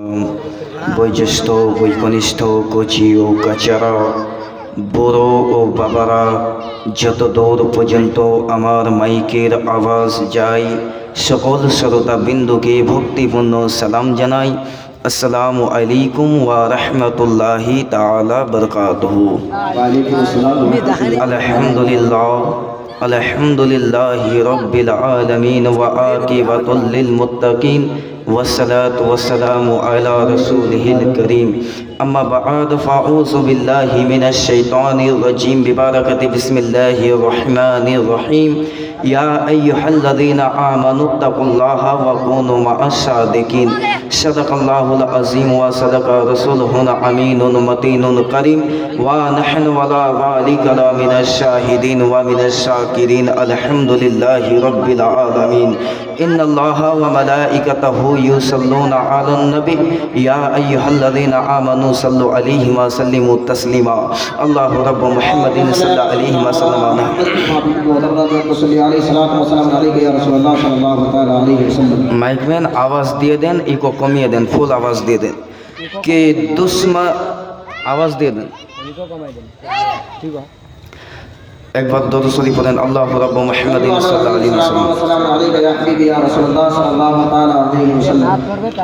বয়োজ্যেষ্ঠ বৈকনিষ্ঠ কচি ও কাচারা বড় ও বাবারা, যত দূর পর্যন্ত আমার মাইকের আওয়াজ যায় সকল শ্রোতা বিন্দুকে ভক্তিপূর্ণ সালাম জানাই। আসসালামু আলাইকুম ওয়া রাহমাতুল্লাহি তাআলা বারাকাতুহু। আলহামদুলিল্লাহ আলহামদুলিল্লাহি রাব্বিল আলামিন ওয়া আকিবাতুল লিল মুত্তাকিন والصلاة والسلام على رسوله الكريم أما بعد فأعوذ بالله من الشيطان الرجيم ببركة بسم الله الرحمن الرحيم يا أيها الذين آمنوا اتقوا الله وكونوا مع الصادقين صدق الله العظيم وصدق رسوله الأمين المتين الكريم ونحن على ذلك من الشاهدين ومن الشاكرين الحمد لله رب العالمين إن الله وملائكته يصلون على النبي يا أيها الذين آمنوا صلوا عليه وسلموا تسليما الله رب محمد صلى الله عليه وسلم মাইকম্যান আওয়াজ দিয়ে দেন, ইকো কমিয়ে দেন, ফুল আওয়াজ দিয়ে দেন। কে দুশ্মন আওয়াজ দিয়ে দেন, ঠিক আছে। একবার দরুদ শরীফ পড়েন, আল্লাহু রাব্বু মুহাম্মাদিন সাল্লাল্লাহু আলাইহি ওয়াসাল্লাম।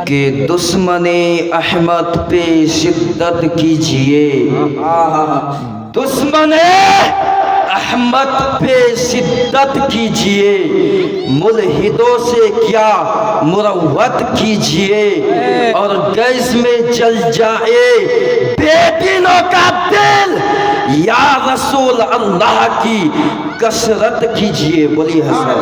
कि दुश्मने अहमद पे शिद्दत कीजिए, दुश्मने अहमद पे शिद्दत कीजिए, मुल्हिदों से क्या मुरव्वत कीजिए, और गैस में जल जाए बेदीनों का दिल, या रसूल अल्लाह की कसरत कीजिए। बोलिए हसन।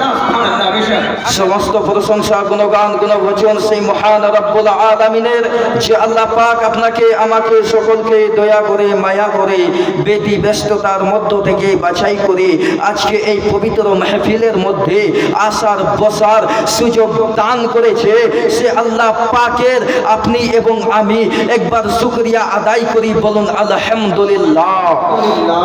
समस्त प्रशंसा गुणगान गुणभजन সেই মহান রব্বুল আলামিনের, যে আল্লাহ পাক আপনাকে আমাকে সকলকে দয়া করে মায়া করে বেদি ব্যস্ততার মধ্য থেকে বাছাই করে আজকে এই পবিত্র মাহফিলের মধ্যে আসার বসার সুযোগ দান করেছে। সে আল্লাহ পাকের আপনি এবং আমি একবার শুকরিয়া আদায় করি, বলুন আলহামদুলিল্লাহ।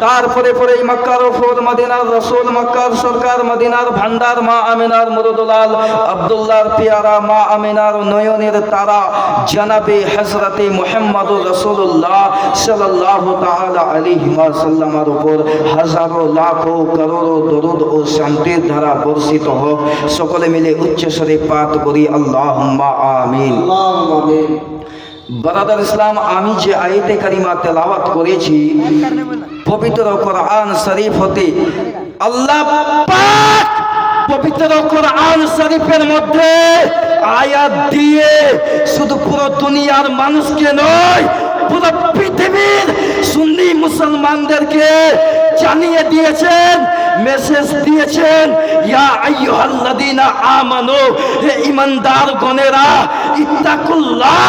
তারপরে পরে মক্কার ফর মদিনার রসুল, মক্কার সরকার, মদিনার ভান্ডার, মা আমিনার মুরদুলাল, আব্দুল্লাহর পিয়ারা, মা আমিনার নয়নের তারা, জনাবে হযরতে মুহাম্মদুর রাসূলুল্লাহ সাল্লাল্লাহু তাআলা আলাইহি ওয়াসাল্লামের উপর হাজারো লাখো করোড়ো দরুদ ও শান্তির ধারা বর্ষিত হোক। সকলে মিলে উচ্চ স্বরে পাঠ করি, আল্লাহুম্মা আমিন। বারাদার ইসলাম, আমি যে আয়াতে কারিমা তেলাওয়াত করেছি পবিত্র কোরআন শরীফ হতে, আল্লাহ পাক পবিত্র কোরআন শরীফের মধ্যে আয়াত দিয়ে শুধু পুরো দুনিয়ার মানুষকে নয়, পুরো পৃথিবীর সুন্নি মুসলমানদেরকে জানিয়ে দিয়েছেন, মেসেজ দিয়েছেন, ইয়া আইয়ুহাল্লাযীনা আমানু, হে ঈমানদার গণেরা, ইত্তাকুল্লাহ,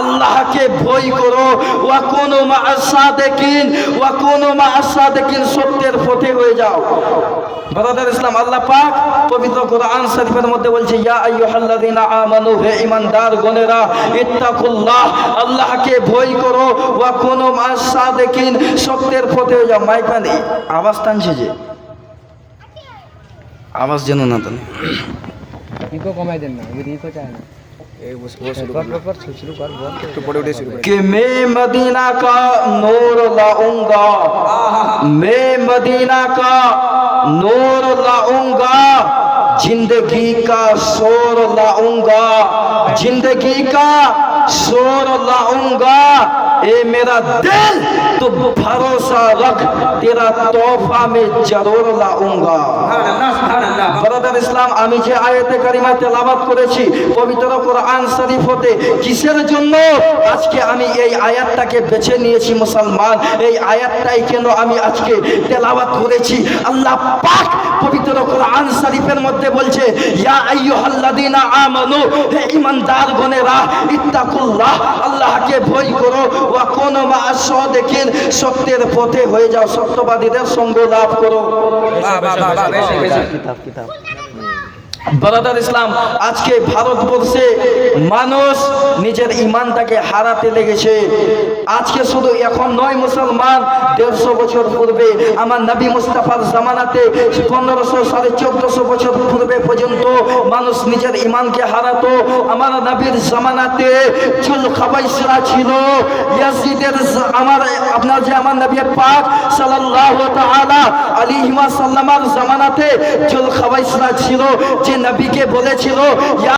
আল্লাহকে ভয় করো, ওয়া কুনু মা'আস সাদিকিন, ওয়া কুনু মা'আস সাদিকিন, সত্যের পথে হয়ে যাও। বারাদার ইসলাম, আল্লাহ পাক পবিত্র কোরআন শরীফের মধ্যে বলছে, ইয়া আইয়ুহাল্লাযীনা আমানু, হে ঈমানদার গণেরা, ইত্তাকুল্লাহ, আল্লাহকে ভয় করো, ওয়া কুনু মা'আস সাদিকিন, সত্যের পথে হয়ে যাও। মাইকম্যান আওয়াজ টানছে, যে আওয়াজ যেন না টানে, ইকো কমাই দেন না, ইকো চায় না। कि मैं मदीना का नूर लाऊंगा, मैं मदीना का नूर लाऊंगा, जिंदगी का शोर लाऊंगा, जिंदगी का शोर लाऊंगा, ए मेरा दिल तो भरोसा रख, तेरा तोहफा में जरूर लाऊंगा। বারাদার ইসলাম, আমি যে আয়াতে কারিমা তেলাওয়াত করেছি পবিত্র কোরআন শরীফ হতে, কিসের জন্য আজকে আমি এই আয়াতটাকে বেছে নিয়েছি মুসলমান, এই আয়াতটাই কেন আমি আজকে তেলাওয়াত করেছি? আল্লাহ পাক পবিত্র কোরআন শরীফের মধ্যে বলছে, ইয়া আইয়ুহাল্লাযীনা আমানু, হে ঈমানদার গণেরা, ইত্তাকুল্লাহ, আল্লাহকে ভয় করো, ওয়া কুনু মা'আস সাদিকিন, সত্যের পথে হয়ে যাও, সত্যবাদীদের সঙ্গ লাভ করো। ব্রাদার ইসলাম, আজকে ভারতবর্ষে মানুষ নিজের ইমানটাকে হারাতে লেগেছে। আজকে শুধু এখন নয় মুসলমান, 150 বছর পূর্বে আমার নবী মুস্তাফার জামানাতে 1500 1450 বছর পূর্বে পর্যন্ত মানুষ নিজের ইমানকে হারাতো। আমার নবীর জামানাতে চুল খাবাইসরা ছিল, ইয়াজিদের আপনার যে আমার নবী পাক সাল্লাল্লাহু তাআলা আলাইহি ওয়াসাল্লামের জামানাতে চুল খাবাইসরা ছিল, যে নবীকে বলেছিল ইয়া